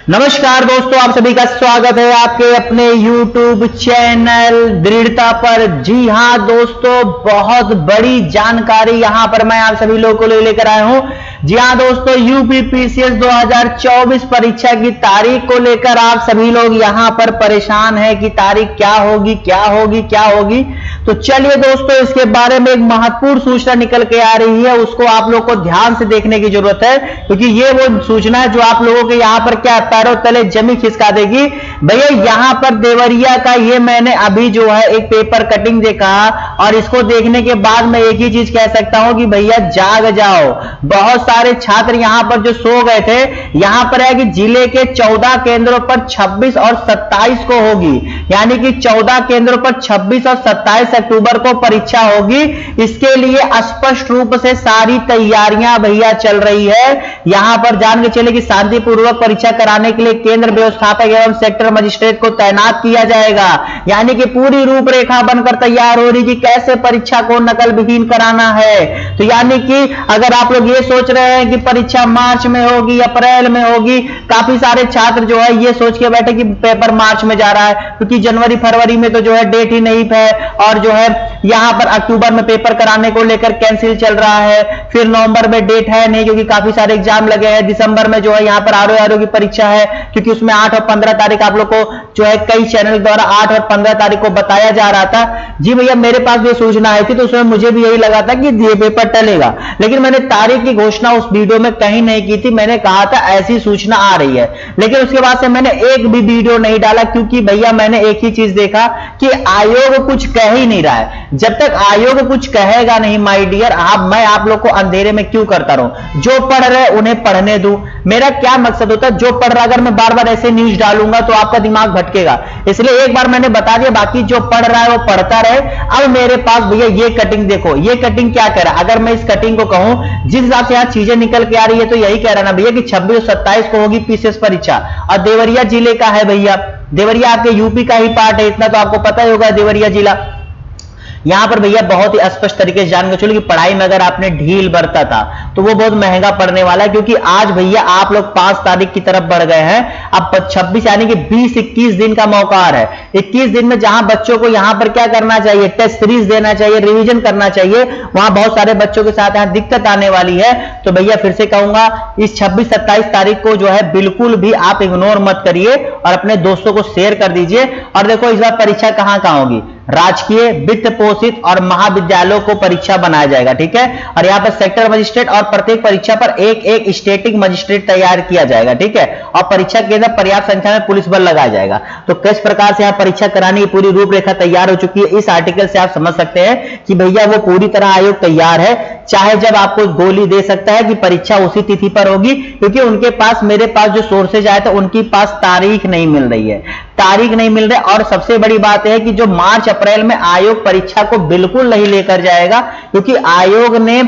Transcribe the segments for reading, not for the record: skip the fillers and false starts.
नमस्कार दोस्तों, आप सभी का स्वागत है आपके अपने YouTube चैनल दृढ़ता पर। जी हां दोस्तों, बहुत बड़ी जानकारी यहां पर मैं आप सभी लोगों को लेकर आया हूं। जी हां दोस्तों, यूपीपीसीएस 2024 परीक्षा की तारीख को लेकर आप सभी लोग यहां पर परेशान हैं कि तारीख क्या होगी क्या होगी क्या होगी। तो चलिए दोस्तों, इसके बारे में एक महत्वपूर्ण सूचना निकल के आ रही है, उसको आप लोग को ध्यान से देखने की जरूरत है, क्योंकि ये वो सूचना है जो आप लोगों के यहां पर क्या पैरों तले जमी खिसका देगी। भैया यहां पर देवरिया का ये मैंने अभी जो है एक पेपर कटिंग देखा, और इसको देखने के बाद मैं एक ही चीज कह सकता हूं कि भैया जाग जाओ। बहुत सारे छात्र यहां पर जो सो गए थे, यहां पर है कि जिले के 14 केंद्रों पर 26 और 27 को होगी, यानी कि 14 केंद्रों पर 26 और 27 अक्टूबर को परीक्षा होगी। इसके लिए स्पष्ट रूप से सारी तैयारियां भैया चल रही है। यहां पर जान के चले कि शांतिपूर्वक परीक्षा कराने के लिए केंद्र व्यवस्थापक एवं सेक्टर मजिस्ट्रेट को तैनात किया जाएगा, यानी कि पूरी रूपरेखा बनकर तैयार हो रही कि कैसे परीक्षा को नकल विहीन कराना है। तो यानी कि अगर आप लोग ये सोच रहे हैं कि परीक्षा मार्च में होगी, अप्रैल में होगी, काफी सारे छात्र जो है ये सोच के बैठे कि पेपर मार्च में जा रहा है, क्योंकि जनवरी फरवरी में तो जो है डेट ही नहीं है, और जो है यहां पर अक्टूबर में पेपर कराने को लेकर कैंसिल चल रहा है। फिर नवंबर में डेट है नहीं, क्योंकि काफी सारे एग्जाम लगे हैं। दिसंबर में जो है यहां पर आरओ की परीक्षा है, क्योंकि उसमें 8 और 15 तारीख आप लोग को जो है कई चैनल द्वारा 8 और 15 तारीख को बताया जा रहा था। जी भैया, मेरे पास भी सूचना आई थी, तो उसमें मुझे भी यही लगा था कि ये पेपर टलेगा, लेकिन मैंने तारीख की घोषणा उस वीडियो में कहीं नहीं की थी। मैंने कहा था ऐसी सूचना आ रही है, लेकिन उसके बाद से मैंने एक भी वीडियो नहीं डाला, क्योंकि भैया मैंने एक ही चीज देखा कि आयोग कुछ कह ही नहीं रहा है। जब तक आयोग कुछ कहेगा नहीं माय डियर, मैं आप लोग को अंधेरे में क्यों करता रहूं। जो पढ़ रहे उन्हें पढ़ने दूं। मेरा क्या मकसद होता है, जो पढ़ रहा अगर मैं बार बार ऐसे न्यूज डालूंगा तो आपका दिमाग भटकेगा, इसलिए एक बार मैंने बता दिया, बाकी जो पढ़ रहा है वो पढ़ता रहे। अब मेरे पास भैया ये कटिंग देखो, ये कटिंग क्या कह रहा है। अगर मैं इस कटिंग को कहूं, जिस हिसाब से यहां चीजें निकल के आ रही है, तो यही कह रहा ना भैया कि 26 और 27 को होगी पीसीएस परीक्षा, और देवरिया जिले का है भैया। देवरिया आपके यूपी का ही पार्ट है, इतना तो आपको पता ही होगा देवरिया जिला। यहां पर भैया बहुत ही स्पष्ट तरीके से जान के चलो कि पढ़ाई में अगर आपने ढील बरता था तो वो बहुत महंगा पड़ने वाला है, क्योंकि आज भैया आप लोग 5 तारीख की तरफ बढ़ गए हैं। अब 26 यानी कि 20-21 दिन का मौका है। 21 दिन में जहां बच्चों को यहां पर क्या करना चाहिए, टेस्ट सीरीज देना चाहिए, रिवीजन करना चाहिए, वहां बहुत सारे बच्चों के साथ यहां दिक्कत आने वाली है। तो भैया फिर से कहूंगा, इस 26-27 तारीख को जो है बिल्कुल भी आप इग्नोर मत करिए और अपने दोस्तों को शेयर कर दीजिए। और देखो इस बार परीक्षा कहां कहां होगी, राजकीय, वित्त पोषित और महाविद्यालयों को परीक्षा बनाया जाएगा, ठीक है। और यहां पर सेक्टर मजिस्ट्रेट और प्रत्येक परीक्षा पर एक स्टेटिक मजिस्ट्रेट तैयार किया जाएगा, ठीक है। और परीक्षा के अंदर पर्याप्त संख्या में पुलिस बल लगाया जाएगा। तो किस प्रकार से यहां परीक्षा कराने की पूरी रूपरेखा तैयार हो चुकी है, इस आर्टिकल से आप समझ सकते हैं कि भैया वो पूरी तरह आयोग तैयार है। चाहे जब आपको गोली दे सकता है कि परीक्षा उसी तिथि पर होगी, क्योंकि उनके पास, मेरे पास जो सोर्सेज आए थे, उनके पास तारीख नहीं मिल रही है, तारीख नहीं मिल रही। और सबसे बड़ी बात है कि जो मार्च अप्रैल में आयोग परीक्षा को बिल्कुल नहीं लेकर जाएगा, क्योंकि आयोग ने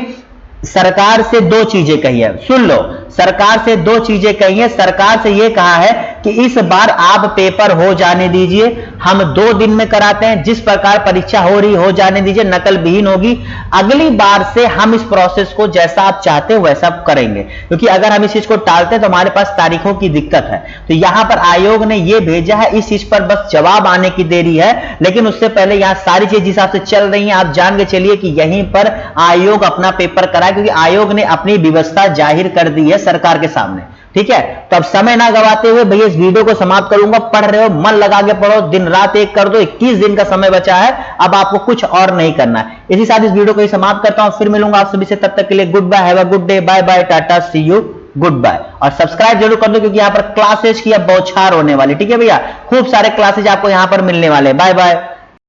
सरकार से 2 चीजें कही है। सुन लो, सरकार से 2 चीजें कही है। सरकार से यह कहा है कि इस बार आप पेपर हो जाने दीजिए, हम 2 दिन में कराते हैं, जिस प्रकार परीक्षा हो रही हो जाने दीजिए, नकल विहीन होगी। अगली बार से हम इस प्रोसेस को जैसा आप चाहते हो वैसा करेंगे, क्योंकि अगर हम इस चीज को टालते हैं तो हमारे पास तारीखों की दिक्कत है। तो यहां पर आयोग ने यह भेजा है, इस चीज पर बस जवाब आने की देरी है। लेकिन उससे पहले यहां सारी चीज जिस हिसाब से चल रही है, आप जान के चलिए कि यहीं पर आयोग अपना पेपर कराए, क्योंकि आयोग ने अपनी व्यवस्था जाहिर कर दी है सरकार के सामने, ठीक है। तो अब समय ना गवाते हुए भैया इस वीडियो को समाप्त करूंगा। पढ़ रहे हो, मन लगा के पढ़ो, दिन रात एक कर दो। 21 दिन का समय बचा है, अब आपको कुछ और नहीं करना है। इसी साथ इस वीडियो को ही समाप्त करता हूं, फिर मिलूंगा आप सभी से, तब तक के लिए goodbye, have a good day, bye bye, tata, see you, goodbye. और सब्सक्राइब जरूर कर दो, क्योंकि यहां पर क्लासेस की अब बौछार होने वाली, ठीक है भैया। खूब सारे क्लासेज आपको यहां पर मिलने वाले। Bye bye.